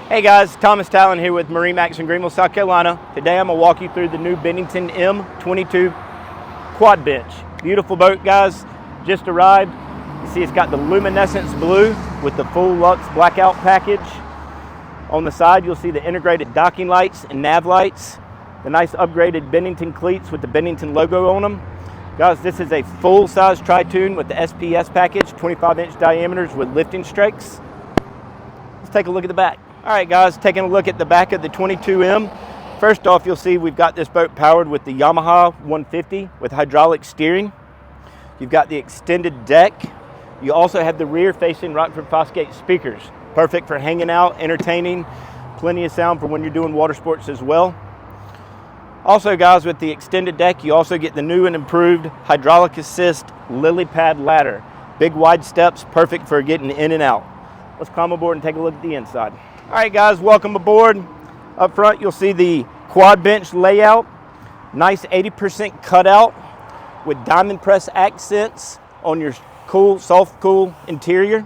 Hey guys, Thomas Talon here with MarineMax in Greenville, South Carolina. Today I'm going to walk you through the new Bennington M22 quad bench. Beautiful boat, guys. Just arrived. You see it's got the luminescence blue with the full Lux blackout package. On the side you'll see the integrated docking lights and nav lights. The nice upgraded Bennington cleats with the Bennington logo on them. Guys, this is a full-size tritoon with the SPS package, 25-inch diameters with lifting strakes. Let's take a look at the back. All right, guys, taking a look at the back of the 22M. First off, you'll see we've got this boat powered with the YAMAHA F150 with hydraulic steering. You've got the extended deck. You also have the rear-facing Rockford Fosgate speakers. Perfect for hanging out, entertaining, plenty of sound for when you're doing water sports as well. Also, guys, with the extended deck, you also get the new and improved hydraulic assist lily pad ladder. Big wide steps, perfect for getting in and out. Let's climb aboard and take a look at the inside. All right, guys, welcome aboard. Up front, you'll see the quad bench layout. Nice 80% cutout with diamond press accents on your cool, soft, cool interior.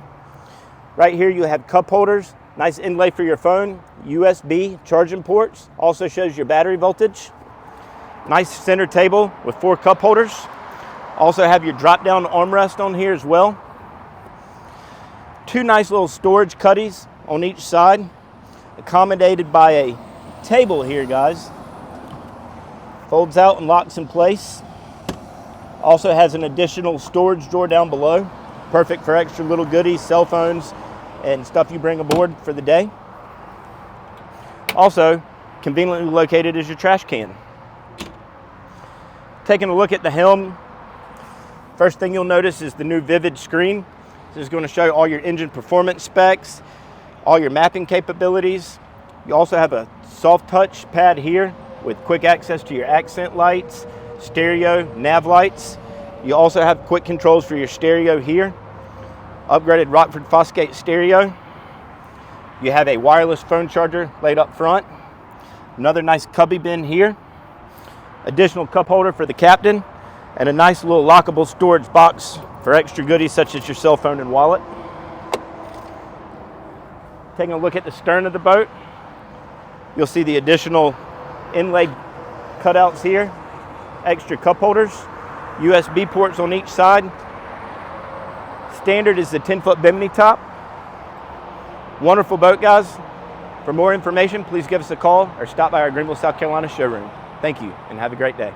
Right here, you have cup holders. Nice inlay for your phone. USB charging ports. Also shows your battery voltage. Nice center table with 4 cup holders. Also have your drop-down armrest on here as well. 2 nice little storage cuddies on each side, accommodated by a table here, guys. Folds out and locks in place. Also has an additional storage drawer down below. Perfect for extra little goodies, cell phones, and stuff you bring aboard for the day. Also, conveniently located is your trash can. Taking a look at the helm, first thing you'll notice is the new Vivid screen. This is going to show all your engine performance specs, all your mapping capabilities. You also have a soft touch pad here with quick access to your accent lights, stereo, nav lights. You also have quick controls for your stereo here. Upgraded Rockford Fosgate stereo. You have a wireless phone charger laid up front. Another nice cubby bin here. Additional cup holder for the captain, and a nice little lockable storage box for extra goodies such as your cell phone and wallet. Taking a look at the stern of the boat, you'll see the additional inlaid cutouts here, extra cup holders, USB ports on each side. Standard is the 10-foot bimini top. Wonderful boat, guys. For more information, please give us a call or stop by our Greenville, South Carolina showroom. Thank you, and have a great day.